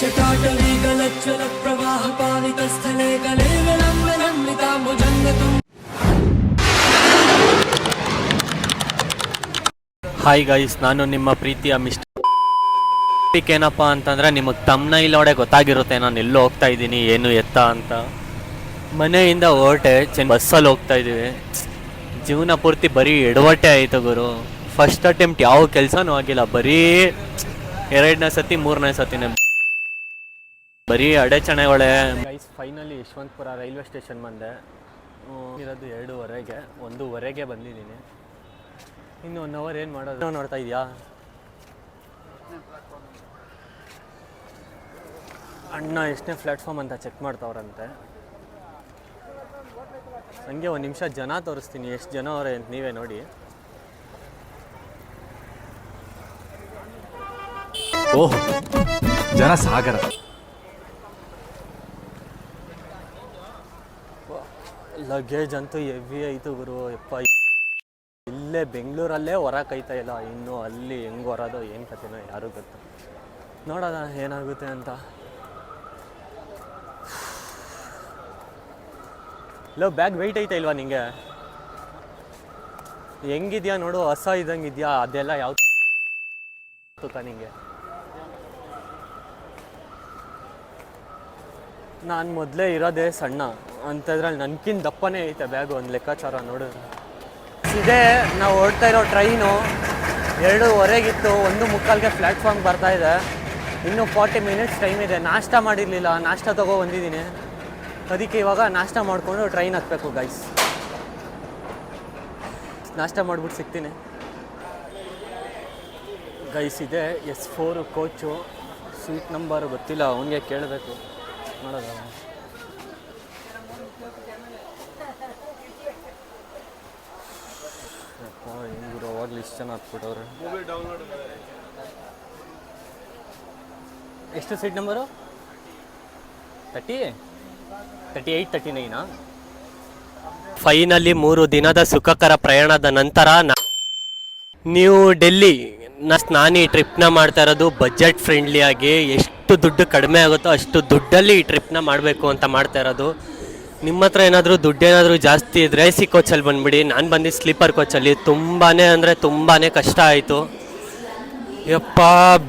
चटाटवीगलज्जल प्रवाह पावितस्थले गले विलम्बिताम्बुजङ्गतुम्. Hi guys, ನಾನು ನಿಮ್ಮ ಪ್ರೀತಿಯ ಮಿಸ್ಟರ್. ಏನಪ್ಪ ಅಂತಂದರೆ ನಿಮಗೆ ತಮ್ನೈಲೋಡೆ ಗೊತ್ತಾಗಿರುತ್ತೆ ನಾನು ಎಲ್ಲೋ ಹೋಗ್ತಾ ಇದ್ದೀನಿ, ಏನು ಎತ್ತ ಅಂತ. ಮನೆಯಿಂದ ಹೊರಟೆ ಬಸ್ಸಲ್ಲಿ ಹೋಗ್ತಾ ಇದ್ದೀವಿ. ಜೀವನ ಪೂರ್ತಿ ಬರೀ ಎಡವಟ್ಟೆ ಆಯಿತು ಗುರು. ಫಸ್ಟ್ ಅಟೆಂಪ್ಟ್ ಯಾವ ಕೆಲಸನೂ ಆಗಿಲ್ಲ, ಬರೀ 2ನೇ ಸತಿ 3ನೇ ಸತಿನೇ ಬರೀ ಅಡೆಚಣೆಗಳೇ. Guys, finally Yeshwantpur railway station ಬಂದೆ. ಇರೋದು 2:30ಗೆ, 1:00ಗೆ ಬಂದಿದ್ದೀನಿ. ಇನ್ನು 1 ಅವರ್ ಏನು ಮಾಡೋದು ನೋಡ್ತಾ ಇದೆಯಾ. ಅಣ್ಣ ಎಷ್ಟನೇ ಪ್ಲ್ಯಾಟ್ಫಾರ್ಮ್ ಅಂತ ಚೆಕ್ ಮಾಡ್ತಾವ್ರಂತೆ. ಹಂಗೆ 1 ನಿಮಿಷ ಜನ ತೋರಿಸ್ತೀನಿ, ಎಷ್ಟು ಜನ ಅವರೇ ಅಂತ ನೀವೇ ನೋಡಿ. ಓಹ್, ಜನ ಸಾಗರ. ಲಗೇಜ್ ಅಂತೂ ಹೆವಿ ಆಯಿತು ಗುರು. ಯಪ್ಪ, ಇಲ್ಲೇ ಬೆಂಗಳೂರಲ್ಲೇ ಹೊರಕೈತಾ ಇಲ್ಲ, ಇನ್ನು ಅಲ್ಲಿ ಹೆಂಗೆ ಹೊರೋದು ಏನು ಕಥೆನೋ ಯಾರು ಗೊತ್ತು. ನೋಡೋಣ ಏನಾಗುತ್ತೆ ಅಂತ. ಲವ್ ಬ್ಯಾಗ್ ವೆಯ್ಟ್ ಐತೆ ಇಲ್ವಾ ನಿಂಗೆ? ಹೆಂಗಿದ್ಯಾ ನೋಡು, ಹೊಸ ಇದ್ದಂಗೆ ಇದೆಯಾ? ಅದೆಲ್ಲ ಯಾವ ತೂಕ ನಿಂಗೆ? ನಾನು ಮೊದಲೇ ಇರೋದೇ ಸಣ್ಣ ಅಂಥದ್ರಲ್ಲಿ ನನಗಿಂತ ದಪ್ಪನೇ ಐತೆ ಬ್ಯಾಗು ಒಂದು ಲೆಕ್ಕಾಚಾರ ನೋಡಿದ್ರೆ. ಇದೇ ನಾವು ಹೊರಡ್ತಾ ಇರೋ ಟ್ರೈನು 2:30ಗಿತ್ತು, 1:45ಗೆ ಪ್ಲ್ಯಾಟ್ಫಾರ್ಮ್ ಬರ್ತಾಯಿದೆ. ಇನ್ನೂ 40 ಮಿನಿಟ್ಸ್ ಟೈಮ್ ಇದೆ. ನಾಷ್ಟ ಮಾಡಿರಲಿಲ್ಲ, ನಾಷ್ಟ ಬಂದಿದ್ದೀನಿ. ಅದಕ್ಕೆ ಇವಾಗ ನಾಷ್ಟ ಮಾಡಿಕೊಂಡು ಟ್ರೈನ್ ಹತ್ತಬೇಕು ಗೈಸ್. ನಾಷ್ಟ ಮಾಡಿಬಿಟ್ಟು ಸಿಗ್ತೀನಿ ಗೈಸ್. ಇದೆ S4 ಕೋಚು, ಸೀಟ್ ನಂಬರ್ ಗೊತ್ತಿಲ್ಲ, ಅವನಿಗೆ ಕೇಳಬೇಕು. ನೋಡೋದ ಹೆಂಗಿರೋ ಅವಾಗಲೂ ಇಷ್ಟು ಜನ ಹತ್ಬಿಟ್ಟವ್ರೆ. ಎಷ್ಟು ಸೀಟ್ ನಂಬರು? 38, 39. ಫೈನಲಿ 3 ದಿನದ ಸುಖಕರ ಪ್ರಯಾಣದ ನಂತರ ನೀವು ಡೆಲ್ಲಿ ನಾನು ಈ ಟ್ರಿಪ್ನ ಮಾಡ್ತಾ ಇರೋದು ಬಜೆಟ್ ಫ್ರೆಂಡ್ಲಿಯಾಗಿ. ಎಷ್ಟು ದುಡ್ಡು ಕಡಿಮೆ ಆಗುತ್ತೋ ಅಷ್ಟು ದುಡ್ಡಲ್ಲಿ ಈ ಟ್ರಿಪ್ನ ಮಾಡಬೇಕು ಅಂತ ಮಾಡ್ತಾ ಇರೋದು. ನಿಮ್ಮ ಹತ್ರ ಏನಾದರೂ ದುಡ್ಡೇನಾದರೂ ಜಾಸ್ತಿ ಇದ್ದರೆ AC ಕೋಚಲ್ಲಿ ಬಂದುಬಿಡಿ. ನಾನು ಬಂದಿದ್ದು ಸ್ಲೀಪರ್ ಕೋಚಲ್ಲಿ. ತುಂಬಾ ಅಂದರೆ ತುಂಬಾ ಕಷ್ಟ ಆಯಿತು. ಯಪ್ಪ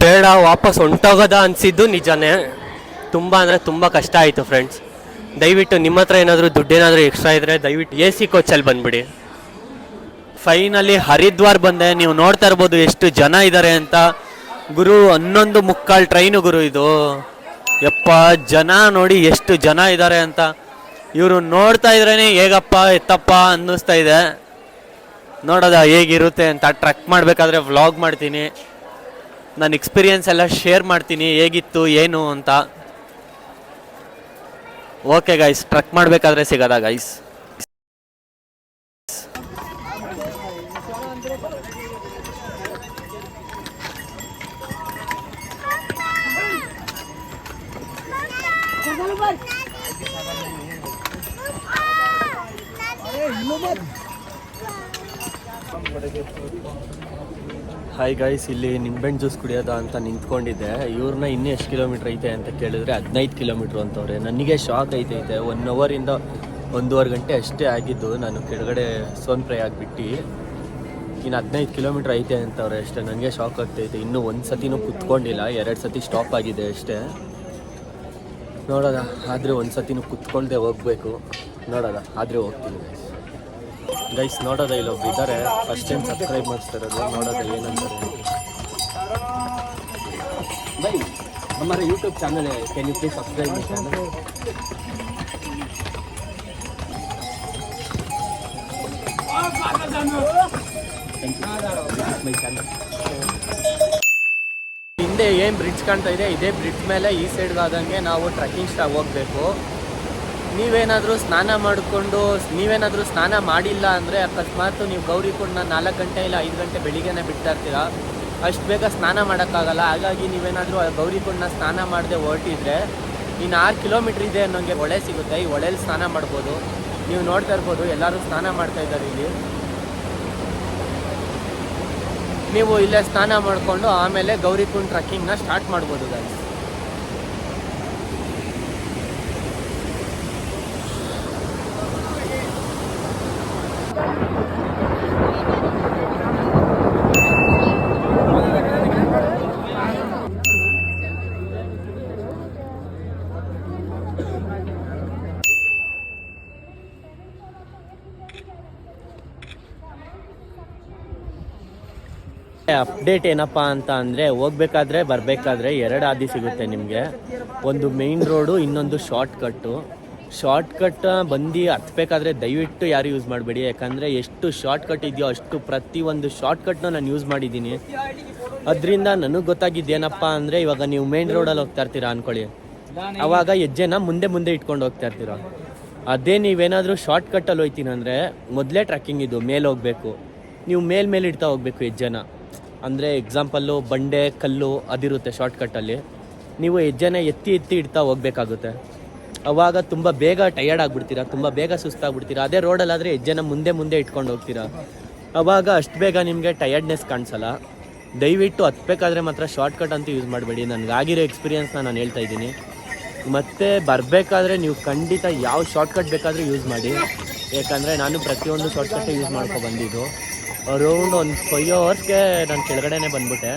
ಬೇಡ, ವಾಪಸ್ ಹೊಂಟೋಗೋದ ಅನಿಸಿದ್ದು ನಿಜನೇ. ತುಂಬ ಅಂದರೆ ತುಂಬ ಕಷ್ಟ ಆಯಿತು ಫ್ರೆಂಡ್ಸ್. ದಯವಿಟ್ಟು ನಿಮ್ಮ ಹತ್ರ ಏನಾದರೂ ದುಡ್ಡೇನಾದರೂ ಎಕ್ಸ್ಟ್ರಾ ಇದ್ದರೆ ದಯವಿಟ್ಟು AC ಕೋಚಲ್ಲಿ ಬಂದುಬಿಡಿ. ಫೈನಲಿ ಹರಿದ್ವಾರ್ ಬಂದೆ. ನೀವು ನೋಡ್ತಾ ಇರ್ಬೋದು ಎಷ್ಟು ಜನ ಇದ್ದಾರೆ ಅಂತ. ಗುರು 11:45 ಟ್ರೈನು ಗುರು ಇದು. ಯಪ್ಪ ಜನ ನೋಡಿ ಎಷ್ಟು ಜನ ಇದ್ದಾರೆ ಅಂತ. ಇವರು ನೋಡ್ತಾ ಇದ್ರೇ ಹೇಗಪ್ಪ ಎತ್ತಪ್ಪ ಅನ್ನಿಸ್ತಾ ಇದೆ. ನೋಡೋದ ಹೇಗಿರುತ್ತೆ ಅಂತ. ಟ್ರಕ್ ಮಾಡಬೇಕಾದ್ರೆ ವ್ಲಾಗ್ ಮಾಡ್ತೀನಿ, ನನ್ನ ಎಕ್ಸ್ಪೀರಿಯನ್ಸ್ ಎಲ್ಲ ಶೇರ್ ಮಾಡ್ತೀನಿ, ಹೇಗಿತ್ತು ಏನು ಅಂತ. ಓಕೆ ಗೈಸ್, ಟ್ರಕ್ ಮಾಡಬೇಕಾದ್ರೆ ಸಿಗೋದಾ ಗೈಸ್? ಹಾಯ್ ಗೈಸ್, ಇಲ್ಲಿ ನಿಂಬೆಹಣ್ಣು ಜ್ಯೂಸ್ ಕುಡಿಯೋದ ಅಂತ ನಿಂತ್ಕೊಂಡಿದ್ದೆ. ಇವ್ರನ್ನ ಇನ್ನೂ ಎಷ್ಟು ಕಿಲೋಮೀಟ್ರ್ ಐತೆ ಅಂತ ಕೇಳಿದ್ರೆ 15 ಕಿಲೋಮೀಟ್ರ್ ಅಂತವ್ರೆ. ನನಗೆ ಶಾಕ್ ಐತೈತೆ. 1 ಅವರಿಂದ 1.5 ಗಂಟೆ ಅಷ್ಟೇ ಆಗಿದ್ದು. ನಾನು ಕೆಳಗಡೆ ಸೋನ್ಪ್ರಯಾಗ್ ಬಿಟ್ಟು ಇನ್ನು 15 ಕಿಲೋಮೀಟ್ರ್ ಐತೆ ಅಂತವ್ರೆ ಅಷ್ಟೇ. ನನಗೆ ಶಾಕ್ ಆಗ್ತೈತೆ. ಇನ್ನೂ 1 ಸತಿನೂ ಕುತ್ಕೊಂಡಿಲ್ಲ, 2 ಸತಿ ಸ್ಟಾಪ್ ಆಗಿದೆ ಅಷ್ಟೇ. ನೋಡೋದ ಆದರೆ 1 ಸತಿನೂ ಕುತ್ಕೊಳ್ದೆ ಹೋಗಬೇಕು. ನೋಡೋದ ಆದರೆ ಹೋಗ್ತೀನಿ ಗೈಸ್. ನೋಡೋದ ಇಲ್ಲೊಬ್ರು ಇದ್ದಾರೆ, ಫಸ್ಟ್ ಟೈಮ್ ಸಬ್ಸ್ಕ್ರೈಬ್ ಮಾಡಿಸ್ತಿರೋದು. ನೋಡೋದ ಏನಂತಾರೆ. ಬೈ हमारा यूट्यूब चैनल है, can you please subscribe my channel? ಹಿಂದೆ ಏನು ಬ್ರಿಡ್ಜ್ ಕಾಣ್ತಾ ಇದೆ, ಇದೇ ಬ್ರಿಡ್ಜ್ ಮೇಲೆ ಈ ಸೈಡ್ಗೆ ಆದಂಗೆ ನಾವು ಟ್ರೆಕ್ಕಿಂಗ್ ಸ್ಟಾಗ್ ಹೋಗಬೇಕು. ನೀವೇನಾದರೂ ಸ್ನಾನ ಮಾಡಿಲ್ಲ ಅಂದರೆ ಅಕಸ್ಮಾತ್ ನೀವು ಗೌರಿಕುಂಡನ 4 ಗಂಟೆ ಇಲ್ಲ 5 ಗಂಟೆ ಬೆಳಿಗ್ಗೆನೇ ಬಿಡ್ತಾ ಇರ್ತೀರ, ಅಷ್ಟು ಬೇಗ ಸ್ನಾನ ಮಾಡೋಕ್ಕಾಗಲ್ಲ. ಹಾಗಾಗಿ ನೀವೇನಾದರೂ ಗೌರಿಕುಂಡನ ಸ್ನಾನ ಮಾಡದೆ ಹೊರಟಿದ್ರೆ ಇನ್ನು 6 ಕಿಲೋಮೀಟ್ರ್ ಇದೆ ಅನ್ನೋಂಗೆ ಹೊಳೆ ಸಿಗುತ್ತೆ. ಈ ಹೊಳೆಯಲ್ಲಿ ಸ್ನಾನ ಮಾಡ್ಬೋದು. ನೀವು ನೋಡ್ತಾ ಇರ್ಬೋದು ಎಲ್ಲರೂ ಸ್ನಾನ ಮಾಡ್ತಾ ಇದ್ದಾರೆ ಇಲ್ಲಿ. ನೀವು ಇಲ್ಲೇ ಸ್ನಾನ ಮಾಡಿಕೊಂಡು ಆಮೇಲೆ ಗೌರಿಕುಂಡ್ ಟ್ರೆಕ್ಕಿಂಗ್ನ ಸ್ಟಾರ್ಟ್ ಮಾಡ್ಬೋದು ಗೈಸ್. ಅಪ್ಡೇಟ್ ಏನಪ್ಪ ಅಂತ ಅಂದರೆ ಹೋಗ್ಬೇಕಾದ್ರೆ ಬರಬೇಕಾದ್ರೆ ಎರಡು ಹಾದಿ ಸಿಗುತ್ತೆ ನಿಮಗೆ. ಒಂದು ಮೇಯ್ನ್ ರೋಡು, ಇನ್ನೊಂದು ಶಾರ್ಟ್ ಕಟ್ ಬಂದು ಹತ್ಬೇಕಾದ್ರೆ ದಯವಿಟ್ಟು ಯಾರು ಯೂಸ್ ಮಾಡಬೇಡಿ. ಯಾಕಂದರೆ ಎಷ್ಟು ಶಾರ್ಟ್ ಕಟ್ ಇದೆಯೋ ಅಷ್ಟು ಪ್ರತಿಯೊಂದು ಶಾರ್ಟ್ ಕಟ್ನ ನಾನು ಯೂಸ್ ಮಾಡಿದ್ದೀನಿ. ಅದರಿಂದ ನನಗೆ ಗೊತ್ತಾಗಿದ್ದೇನಪ್ಪ ಅಂದರೆ, ಇವಾಗ ನೀವು ಮೇಯ್ನ್ ರೋಡಲ್ಲಿ ಹೋಗ್ತಾ ಇರ್ತೀರಾ ಅಂದ್ಕೊಳ್ಳಿ, ಆವಾಗ ಹೆಜ್ಜೆನ ಮುಂದೆ ಇಟ್ಕೊಂಡು ಹೋಗ್ತಾ ಇರ್ತೀರ. ಅದೇ ನೀವೇನಾದರೂ ಶಾರ್ಟ್ ಕಟ್ಟಲ್ಲಿ ಹೋಗ್ತೀನಿ ಅಂದರೆ ಮೊದಲೇ ಟ್ರ್ಯಾಕಿಂಗ್ ಇದು ಮೇಲೆ ಹೋಗಬೇಕು, ನೀವು ಮೇಲೆ ಇಡ್ತಾ ಹೋಗಬೇಕು ಹೆಜ್ಜೆನ. ಅಂದರೆ ಎಕ್ಸಾಂಪಲ್ಲು ಬಂಡೆ ಕಲ್ಲು ಅದಿರುತ್ತೆ ಶಾರ್ಟ್ ಕಟ್ಟಲ್ಲಿ, ನೀವು ಹೆಜ್ಜೆನ ಎತ್ತಿ ಇಡ್ತಾ ಹೋಗ್ಬೇಕಾಗುತ್ತೆ. ಅವಾಗ ತುಂಬ ಬೇಗ ಟಯರ್ಡ್ ಆಗಿಬಿಡ್ತೀರಾ, ತುಂಬ ಬೇಗ ಸುಸ್ತಾಗ್ಬಿಡ್ತೀರಾ. ಅದೇ ರೋಡಲ್ಲಾದರೆ ಹೆಜ್ಜೆನ ಮುಂದೆ ಇಟ್ಕೊಂಡು ಹೋಗ್ತೀರಾ, ಅವಾಗ ಅಷ್ಟು ಬೇಗ ನಿಮಗೆ ಟಯರ್ಡ್ನೆಸ್ ಕಾಣಿಸಲ್ಲ. ದಯವಿಟ್ಟು ಹತ್ಬೇಕಾದ್ರೆ ಮಾತ್ರ ಶಾರ್ಟ್ ಕಟ್ ಅಂತೂ ಯೂಸ್ ಮಾಡಬೇಡಿ. ನನಗಾಗಿರೋ ಎಕ್ಸ್ಪೀರಿಯನ್ಸ್ನ ನಾನು ಹೇಳ್ತಾ ಇದ್ದೀನಿ. ಮತ್ತು ಬರಬೇಕಾದ್ರೆ ನೀವು ಖಂಡಿತ ಯಾವ ಶಾರ್ಟ್ ಕಟ್ ಬೇಕಾದರೂ ಯೂಸ್ ಮಾಡಿ. ಯಾಕಂದರೆ ನಾನು ಪ್ರತಿಯೊಂದು ಶಾರ್ಟ್ ಕಟ್ಟೇ ಯೂಸ್ ಮಾಡ್ಕೊ ಬಂದಿದ್ದು. ಅರೌಂಡ್ ಒಂದು 5 hours ನಾನು ಕೆಳಗಡೆನೇ ಬಂದ್ಬಿಟ್ಟೆ.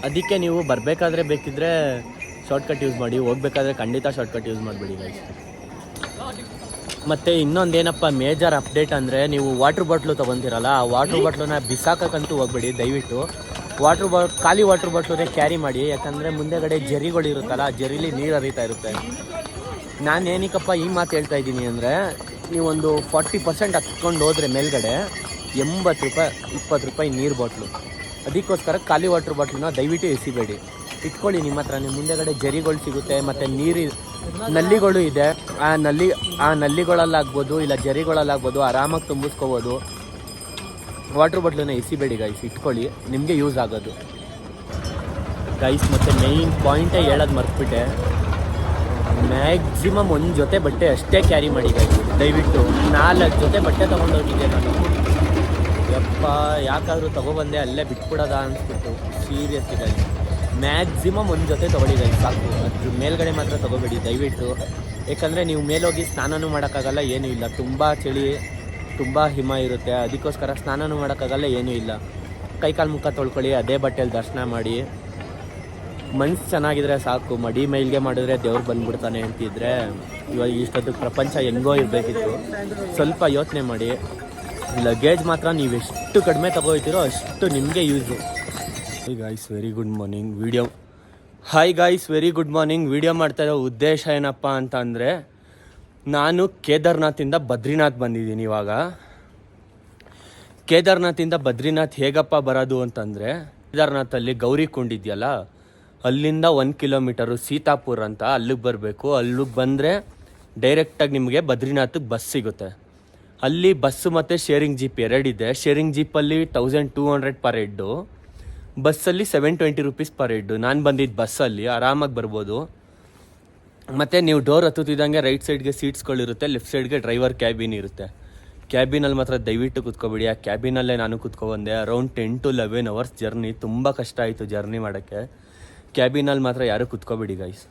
ಅದಕ್ಕೆ ನೀವು ಬರಬೇಕಾದ್ರೆ ಬೇಕಿದ್ರೆ ಶಾರ್ಟ್ ಕಟ್ ಯೂಸ್ ಮಾಡಿ, ಹೋಗ್ಬೇಕಾದ್ರೆ ಖಂಡಿತ ಶಾರ್ಟ್ ಕಟ್ ಯೂಸ್ ಮಾಡಬೇಡಿ ಗೈಸ್. ಮತ್ತು ಇನ್ನೊಂದೇನಪ್ಪ ಮೇಜರ್ ಅಪ್ಡೇಟ್ ಅಂದರೆ, ನೀವು ವಾಟ್ರ್ ಬಾಟ್ಲು ತೊಗೊತೀರಲ್ಲ, ಆ ವಾಟ್ರ್ ಬಾಟ್ಲನ್ನ ಬಿಸಾಕಕ್ಕಂತೂ ಹೋಗ್ಬೇಡಿ. ದಯವಿಟ್ಟು ಖಾಲಿ ವಾಟ್ರ್ ಬಾಟ್ಲನ್ನೇ ಕ್ಯಾರಿ ಮಾಡಿ. ಯಾಕಂದರೆ ಮುಂದೆಗಡೆ ಜರಿಗಳಿರುತ್ತಲ್ಲ, ಆ ಜರಿಲಿ ನೀರು ಹರಿತಾ ಇರುತ್ತೆ. ನಾನು ಏನಕ್ಕಪ್ಪ ಈ ಮಾತು ಹೇಳ್ತಾ ಇದ್ದೀನಿ ಅಂದರೆ, ನೀವೊಂದು 40% ಹತ್ಕೊಂಡು ಹೋದರೆ ಮೇಲ್ಗಡೆ 80 ರೂಪಾಯಿ 20 ರೂಪಾಯಿ ನೀರು ಬಾಟ್ಲು. ಅದಕ್ಕೋಸ್ಕರ ಖಾಲಿ ವಾಟ್ರ್ ಬಾಟ್ಲನ್ನ ದಯವಿಟ್ಟು ಎಸಿಬೇಡಿ, ಇಟ್ಕೊಳ್ಳಿ ನಿಮ್ಮ ಹತ್ರ. ನಿಮ್ಮ ಮುಂದೆಗಡೆ ಜರಿಗಳು ಸಿಗುತ್ತೆ, ಮತ್ತು ನಲ್ಲಿಗಳು ಇದೆ, ಆ ನಲ್ಲಿಗಳಲ್ಲಾಗ್ಬೋದು ಇಲ್ಲ ಜರಿಗಳಲ್ಲಾಗ್ಬೋದು, ಆರಾಮಾಗಿ ತುಂಬಿಸ್ಕೋಬೋದು. ವಾಟ್ರ್ ಬಾಟ್ಲನ್ನ ಎಸಿಬೇಡಿ ಗೈಸ್, ಇಟ್ಕೊಳ್ಳಿ, ನಿಮಗೆ ಯೂಸ್ ಆಗೋದು ಗೈಸ್. ಮತ್ತು ಮೇಯ್ನ್ ಪಾಯಿಂಟೇ ಹೇಳೋದು ಮರ್ತ್ಬಿಟ್ಟೆ, ಮ್ಯಾಕ್ಸಿಮಮ್ ಒಂದು ಜೊತೆ ಬಟ್ಟೆ ಅಷ್ಟೇ ಕ್ಯಾರಿ ಮಾಡಿ ಗೈಸ್. ದಯವಿಟ್ಟು 4 ಜೊತೆ ಬಟ್ಟೆ ತೊಗೊಂಡೋಗಿದ್ದೆ ನಾನು. ಯಪ್ಪ ಯಾಕಾದರೂ ತೊಗೊಬಂದೆ ಅಲ್ಲೇ ಬಿಟ್ಬಿಡೋದ ಅನಿಸ್ಬಿಟ್ಟು. ಸೀರಿಯಸ್ ಇದೆ, ಮ್ಯಾಕ್ಸಿಮಮ್ ಒಂದು ಜೊತೆ ತೊಗೊಳ್ಳಿ ಗೈಸ್, ಸಾಕು. ಅದ್ರ ಮೇಲ್ಗಡೆ ಮಾತ್ರ ತೊಗೋಬೇಡಿ ದಯವಿಟ್ಟು. ಯಾಕಂದರೆ ನೀವು ಮೇಲೋಗಿ ಸ್ನಾನನೂ ಮಾಡೋಕ್ಕಾಗಲ್ಲ, ಏನೂ ಇಲ್ಲ. ತುಂಬ ಚಳಿ, ತುಂಬ ಹಿಮ ಇರುತ್ತೆ. ಅದಕ್ಕೋಸ್ಕರ ಸ್ನಾನನೂ ಮಾಡೋಕ್ಕಾಗಲ್ಲ, ಏನೂ ಇಲ್ಲ. ಕೈಕಾಲು ಮುಖ ತೊಳ್ಕೊಳ್ಳಿ, ಅದೇ ಬಟ್ಟೆಯಲ್ಲಿ ದರ್ಶನ ಮಾಡಿ. ಮನ್ಸು ಚೆನ್ನಾಗಿದ್ರೆ ಸಾಕು. ಮಡಿ ಮೈಲ್ಗೆ ಮಾಡಿದ್ರೆ ದೇವ್ರು ಬಂದ್ಬಿಡ್ತಾನೆ ಅಂತಿದ್ರೆ ಇವಾಗ ಇಷ್ಟೊತ್ತಿಗೆ ಪ್ರಪಂಚ ಹೆಂಗೋ ಇರಬೇಕಿತ್ತು. ಸ್ವಲ್ಪ ಯೋಚನೆ ಮಾಡಿ. ಲಗೇಜ್ ಮಾತ್ರ ನೀವೆಷ್ಟು ಕಡಿಮೆ ತೊಗೊಳ್ತೀರೋ ಅಷ್ಟು ನಿಮಗೆ use. Hi guys, very good morning. Video ಮಾಡ್ತಾ ಇರೋ ಉದ್ದೇಶ ಏನಪ್ಪ ಅಂತ ಅಂದರೆ, ನಾನು ಕೇದಾರ್ನಾಥಿಂದ ಬದ್ರಿನಾಥ್ ಬಂದಿದ್ದೀನಿ. ಇವಾಗ ಕೇದಾರ್ನಾಥಿಂದ ಬದ್ರಿನಾಥ್ ಹೇಗಪ್ಪ ಬರೋದು ಅಂತಂದರೆ, ಕೇದಾರ್ನಾಥಲ್ಲಿ ಗೌರಿ ಕುಂಡ್ ಇದೆಯಲ್ಲ, ಅಲ್ಲಿಂದ 1 ಕಿಲೋಮೀಟರು ಸೀತಾಪುರ್ ಅಂತ, ಅಲ್ಲಿಗೆ ಬರಬೇಕು. ಅಲ್ಲಿಗೆ ಬಂದರೆ ಡೈರೆಕ್ಟಾಗಿ ನಿಮಗೆ ಬದ್ರಿನಾಥಕ್ಕೆ ಬಸ್ ಸಿಗುತ್ತೆ. ಅಲ್ಲಿ ಬಸ್ಸು ಮತ್ತು ಶೇರಿಂಗ್ ಜೀಪ್ ಎರಡಿದೆ. ಶೇರಿಂಗ್ ಜೀಪಲ್ಲಿ 1200 ಪರ್ ಹೆಡ್ಡು, ಬಸ್ಸಲ್ಲಿ 720 ರೂಪೀಸ್ ಪರ್ ಹೆಡ್ಡು. ನಾನು ಬಂದಿದ್ದು ಬಸ್ಸಲ್ಲಿ, ಆರಾಮಾಗಿ ಬರ್ಬೋದು. ಮತ್ತು ನೀವು ಡೋರ್ ಹತ್ತುತ್ತಿದ್ದಂಗೆ ರೈಟ್ ಸೈಡ್ಗೆ ಸೀಟ್ಸ್ಗಳಿರುತ್ತೆ, ಲೆಫ್ಟ್ ಸೈಡ್ಗೆ ಡ್ರೈವರ್ ಕ್ಯಾಬಿನ್ ಇರುತ್ತೆ. ಕ್ಯಾಬಿನಲ್ಲಿ ಮಾತ್ರ ದಯವಿಟ್ಟು ಕುತ್ಕೊಬೇಡಿ. ಆ ಕ್ಯಾಬಿನಲ್ಲೇ ನಾನು ಕುತ್ಕೊಬಂದೆ. ಅರೌಂಡ್ 10 to 11 hours ಜರ್ನಿ, ತುಂಬ ಕಷ್ಟ ಆಯಿತು ಜರ್ನಿ ಮಾಡೋಕ್ಕೆ. ಕ್ಯಾಬಿನಲ್ಲಿ ಮಾತ್ರ ಯಾರೂ ಕುತ್ಕೊಬೇಡಿ ಗೈಸ್.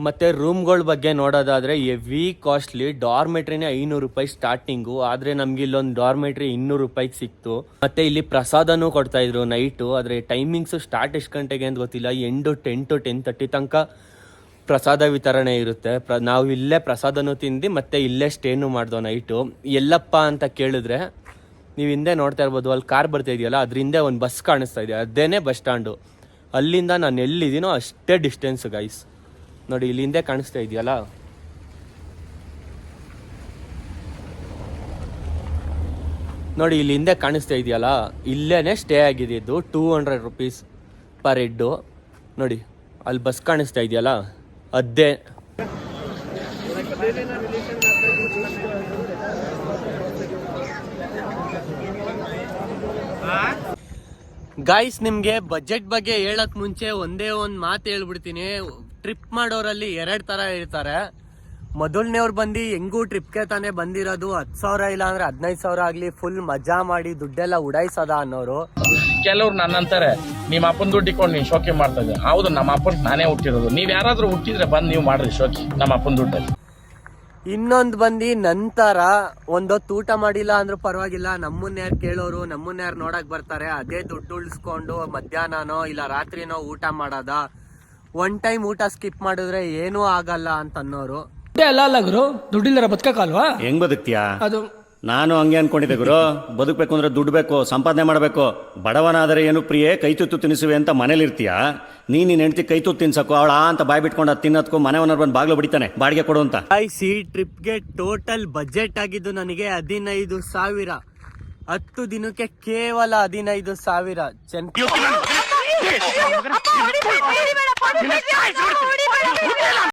ಮತ್ತು ರೂಮ್ಗಳ ಬಗ್ಗೆ ನೋಡೋದಾದರೆ ಹೆವಿ ಕಾಸ್ಟ್ಲಿ. ಡಾರ್ಮೆಟ್ರಿನೇ 500 ರೂಪಾಯಿ ಸ್ಟಾರ್ಟಿಂಗು, ಆದರೆ ನಮ್ಗೆ ಇಲ್ಲೊಂದು ಡಾರ್ಮೆಟ್ರಿ 200 ರೂಪಾಯಿಗೆ ಸಿಕ್ತು. ಮತ್ತು ಇಲ್ಲಿ ಪ್ರಸಾದನೂ ಕೊಡ್ತಾಯಿದ್ರು ನೈಟು. ಆದರೆ ಟೈಮಿಂಗ್ಸು ಸ್ಟಾರ್ಟ್ ಎಷ್ಟು ಗಂಟೆಗೆ ಅಂತ ಗೊತ್ತಿಲ್ಲ. 10 to 10:30 ತನಕ ಪ್ರಸಾದ ವಿತರಣೆ ಇರುತ್ತೆ. ನಾವು ಇಲ್ಲೇ ಪ್ರಸಾದನೂ ತಿಂದು ಮತ್ತು ಇಲ್ಲೇ ಸ್ಟೇನೂ ಮಾಡ್ದೋ ನೈಟು. ಎಲ್ಲಪ್ಪ ಅಂತ ಕೇಳಿದ್ರೆ, ನೀವು ಹಿಂದೆ ನೋಡ್ತಾ ಇರ್ಬೋದು, ಅಲ್ಲಿ ಕಾರ್ ಬರ್ತಾ ಇದೆಯಲ್ಲ, ಅದ್ರ ಹಿಂದೆ ಒಂದು ಬಸ್ ಕಾಣಿಸ್ತಾ ಇದೆ, ಅದೇನೇ ಬಸ್ ಸ್ಟ್ಯಾಂಡು. ಅಲ್ಲಿಂದ ನಾನು ಎಲ್ಲಿದ್ದೀನೋ ಅಷ್ಟೇ ಡಿಸ್ಟೆನ್ಸ್ ಗೈಸ್. ನೋಡಿ ಇಲ್ಲಿ ಹಿಂದೆ ಕಾಣಿಸ್ತಾ ಇದೆಯಲ್ಲ, ಇಲ್ಲೇನೆ ಸ್ಟೇ ಆಗಿದ್ದು. 200 ರೂಪೀಸ್ ಪರ್ ಹೆಡ್ಡು. ನೋಡಿ ಅಲ್ಲಿ ಬಸ್ ಕಾಣಿಸ್ತಾ ಇದೆಯಲ್ಲ, ಅದೇ. ಗಾಯ್ಸ್, ನಿಮಗೆ ಬಜೆಟ್ ಬಗ್ಗೆ ಹೇಳಕ್ ಮುಂಚೆ ಒಂದೇ ಒಂದು ಮಾತು ಹೇಳ್ಬಿಡ್ತೀನಿ. ಟ್ರಿಪ್ ಮಾಡೋರಲ್ಲಿ 2 ಥರ ಇರ್ತಾರೆ. ಮೊದಲನೇವ್ರು ಬಂದು ಹೆಂಗೂ ಟ್ರಿಪ್ಗೆ ತಾನೇ ಬಂದಿರೋದು, 10,000 ಇಲ್ಲ ಅಂದ್ರೆ 15,000 ಆಗಲಿ ಫುಲ್ ಮಜಾ ಮಾಡಿ ದುಡ್ಡೆಲ್ಲ ಉಡಾಯಿಸೋದ ಅನ್ನೋರು. ಕೆಲವ್ರು ನನ್ನಂತಾರೆ, ನಿಮ್ಮ ಅಪ್ಪನ ದುಡ್ಡು ಇಟ್ಕೊಂಡು ನೀನು ಶೋಕಿ ಮಾಡ್ತಾ ಇದ್ದೆ. ಹೌದು, ನಮ್ಮ ಅಪ್ಪನ ನಾನೇ ಹುಟ್ಟಿರೋದು. ನೀವು ಯಾರಾದ್ರೂ ಹುಟ್ಟಿದ್ರೆ ಬಂದು ನೀವು ಮಾಡ್ರಿ ಶೋಕಿ ನಮ್ಮ ಅಪ್ಪನ ದುಡ್ಡಲ್ಲಿ. ಇನ್ನೊಂದು ಬಂದು ನಂತರ ಒಂದೊತ್ತು ಊಟ ಮಾಡಿಲ್ಲ ಅಂದ್ರೂ ಪರವಾಗಿಲ್ಲ, ನಮ್ಮನ್ನ ಯಾರು ಕೇಳೋರು, ನಮ್ಮನ್ನ ಯಾರು ನೋಡಕ್ ಬರ್ತಾರೆ, ಅದೇ ದುಡ್ಡು ಉಳಿಸ್ಕೊಂಡು ಮಧ್ಯಾಹ್ನನೋ ಇಲ್ಲ ರಾತ್ರಿನೋ ಊಟ ಮಾಡೋದ, ಒನ್ ಟೈಮ್ ಊಟ ಸ್ಕಿಪ್ ಮಾಡಿದ್ರೆ ಏನೂ ಆಗಲ್ಲ ಅಂತ ಅನ್ನೋರು. ಅಲ್ಲ ಗುರು, ದುಡ್ಡಿಲ್ಲರ ಬದುಕಲ್ವಾ? ಹೆಂಗ್ ಬದುಕ್ತಿಯಾ? ಅದು ನಾನು ಹಂಗೆ ಅನ್ಕೊಂಡಿದ್ದೆ ಗುರು. ಬದುಕಬೇಕು ಅಂದ್ರೆ ದುಡ್ಡು ಬೇಕು, ಸಂಪಾದನೆ ಮಾಡಬೇಕು. ಬಡವನಾದರೆ ಏನು ಪ್ರಿಯೆ, ಕೈ ತುತ್ತು ತಿನಿಸುವೆ ಅಂತ ಮನೇಲಿ ಇರ್ತೀಯ. ನೀನ್ ಹೆಂಡತಿ ಕೈ ತುತ್ತು ತಿನ್ಸಕು, ಅವಳ ಅಂತ ಬಾಯ್ ಬಿಟ್ಕೊಂಡು ಅದು ತಿನ್ನೋದಕ್ಕೂ ಮನೆ ಓನರ್ ಬಂದು ಬಾಗ್ಲು ಬಿಡಿತಾನೆ ಬಾಡಿಗೆ ಕೊಡು ಅಂತ. ಈ ಟ್ರಿಪ್ಗೆ ಟೋಟಲ್ ಬಜೆಟ್ ಆಗಿದ್ದು ನನಗೆ 15,000. 10 ದಿನಕ್ಕೆ ಕೇವಲ 15,000.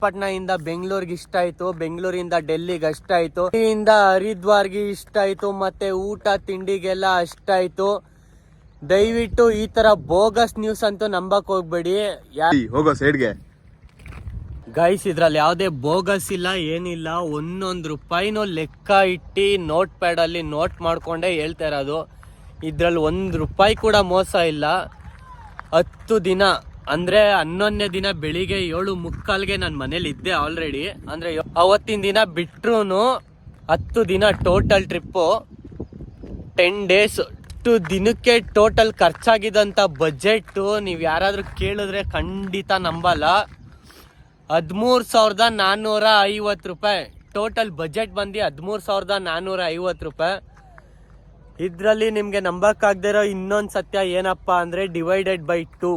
ಪಟ್ನಾದಿಂದ ಬೆಂಗಳೂರಿಗೆ ಇಷ್ಟ ಆಯ್ತು, ಬೆಂಗಳೂರಿಂದ ಡೆಲ್ಲಿಗೆ ಅಷ್ಟ ಆಯ್ತು, ಇಲ್ಲಿಂದ ಹರಿದ್ವಾರ್ಗೆ ಇಷ್ಟ ಆಯ್ತು, ಮತ್ತೆ ಊಟ ತಿಂಡಿಗೆಲ್ಲ ಅಷ್ಟ ಆಯ್ತು. ದಯವಿಟ್ಟು ಈ ತರ ಬೋಗಸ್ ನ್ಯೂಸ್ ಅಂತೂ ನಂಬಕ್ ಹೋಗ್ಬೇಡಿ ಹೋಗೋ ಸೈಡ್ಗೆ. ಗೈಸ್, ಇದ್ರಲ್ಲಿ ಯಾವುದೇ ಬೋಗಸ್ ಇಲ್ಲ, ಏನಿಲ್ಲ. 1 ರೂಪಾಯಿನೂ ಲೆಕ್ಕ ಇಟ್ಟು ನೋಟ್ ಪ್ಯಾಡ್ ಅಲ್ಲಿ ನೋಟ್ ಮಾಡ್ಕೊಂಡೇ ಹೇಳ್ತಾ ಇರೋದು. ಇದ್ರಲ್ಲಿ 1 ರೂಪಾಯಿ ಕೂಡ ಮೋಸ ಇಲ್ಲ. 10 ದಿನ ಅಂದ್ರೆ 11ನೇ ದಿನ ಬೆಳಿಗ್ಗೆ 7:45ಗೆ ನಾನು ಮನೇಲಿ ಇದ್ದೆ ಆಲ್ರೆಡಿ. ಅಂದ್ರೆ ಅವತ್ತಿನ ದಿನ ಬಿಟ್ರು 10 ದಿನ ಟೋಟಲ್ ಟ್ರಿಪ್ಪು 10 ಡೇಸ್. 10 ದಿನಕ್ಕೆ ಟೋಟಲ್ ಖರ್ಚಾಗಿದ್ದಂಥ ಬಜೆಟ್ ನೀವು ಯಾರಾದ್ರೂ ಕೇಳಿದ್ರೆ ಖಂಡಿತ ನಂಬಲ್ಲ. 13,450 ರೂಪಾಯಿ ಟೋಟಲ್ ಬಜೆಟ್ ಬಂದು 13,450 ರೂಪಾಯಿ. ಇದರಲ್ಲಿ ನಿಮಗೆ ನಂಬಕ್ಕಾಗದೇ ಇರೋ ಇನ್ನೊಂದು ಸತ್ಯ ಏನಪ್ಪ ಅಂದರೆ ಡಿವೈಡೆಡ್ ಬೈ 2.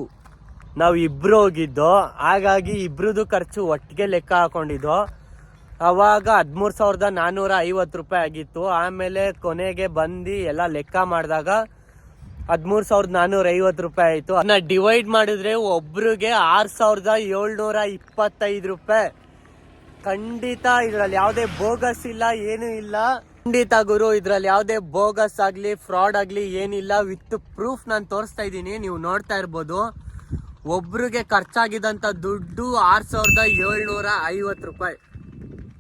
ನಾವು ಇಬ್ಬರು ಹೋಗಿದ್ದೋ, ಹಾಗಾಗಿ ಇಬ್ರದ್ದು ಖರ್ಚು ಒಟ್ಟಿಗೆ ಲೆಕ್ಕ ಹಾಕೊಂಡಿದ್ದೋ. ಅವಾಗ 13,450 ರೂಪಾಯಿ ಆಗಿತ್ತು. ಆಮೇಲೆ ಕೊನೆಗೆ ಬಂದು ಎಲ್ಲ ಲೆಕ್ಕ ಮಾಡಿದಾಗ 13,450 ರೂಪಾಯಿ ಆಯಿತು. ಅದನ್ನ ಡಿವೈಡ್ ಮಾಡಿದ್ರೆ ಒಬ್ರಿಗೆ 6,725 ರೂಪಾಯಿ. ಖಂಡಿತ ಇದರಲ್ಲಿ ಯಾವುದೇ ಬೋಗಸ್ ಇಲ್ಲ, ಏನೂ ಇಲ್ಲ. ಖಂಡಿತ ಗುರು, ಇದ್ರಲ್ಲಿ ಯಾವುದೇ ಬೋಗಸ್ ಆಗಲಿ ಫ್ರಾಡ್ ಆಗಲಿ ಏನಿಲ್ಲ. ವಿತ್ ಪ್ರೂಫ್ ನಾನು ತೋರಿಸ್ತಾ ಇದ್ದೀನಿ, ನೀವು ನೋಡ್ತಾ ಇರ್ಬೋದು. ಒಬ್ರಿಗೆ ಖರ್ಚಾಗಿದ್ದಂಥ ದುಡ್ಡು 6,750 ರೂಪಾಯಿ.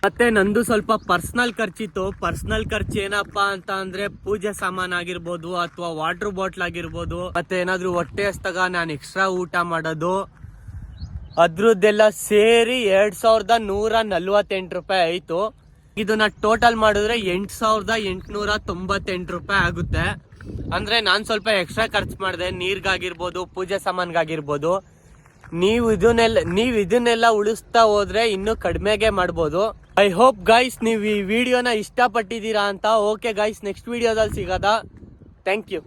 ಮತ್ತೆ ನಂದು ಸ್ವಲ್ಪ ಪರ್ಸ್ನಲ್ ಖರ್ಚಿತ್ತು. ಪರ್ಸ್ನಲ್ ಖರ್ಚು ಏನಪ್ಪಾ ಅಂತ ಅಂದ್ರೆ ಪೂಜೆ ಸಾಮಾನು ಆಗಿರ್ಬೋದು, ಅಥವಾ ವಾಟರ್ ಬಾಟ್ಲ್ ಆಗಿರ್ಬೋದು, ಮತ್ತೆ ಏನಾದ್ರು ಹೊಟ್ಟೆ ಹಸ್ದಾಗ ನಾನು ಎಕ್ಸ್ಟ್ರಾ ಊಟ ಮಾಡೋದು, ಅದ್ರದ್ದೆಲ್ಲ ಸೇರಿ 2,148 ರೂಪಾಯಿ ಆಯ್ತು. ಇದನ್ನ ಟೋಟಲ್ ಮಾಡಿದ್ರೆ 8,898 ರೂಪಾಯಿ ಆಗುತ್ತೆ. ಅಂದ್ರೆ ನಾನು ಸ್ವಲ್ಪ ಎಕ್ಸ್ಟ್ರಾ ಖರ್ಚು ಮಾಡಿದೆ, ನೀರ್ಗಾಗಿರ್ಬೋದು, ಪೂಜೆ ಸಾಮಾನ್ಗಾಗಿರ್ಬೋದು. ನೀವು ಇದನ್ನೆಲ್ಲ ಉಳಿಸ್ತಾ ಹೋದ್ರೆ ಇನ್ನೂ ಕಡಿಮೆಗೆ ಮಾಡ್ಬೋದು. ಐ ಹೋಪ್ ಗೈಸ್ ನೀವು ಈ ವಿಡಿಯೋನ ಇಷ್ಟಪಟ್ಟಿದ್ದೀರಾ ಅಂತ. ಓಕೆ ಗೈಸ್, ನೆಕ್ಸ್ಟ್ ವಿಡಿಯೋದಲ್ಲಿ ಸಿಗೋದಾ. Thank you.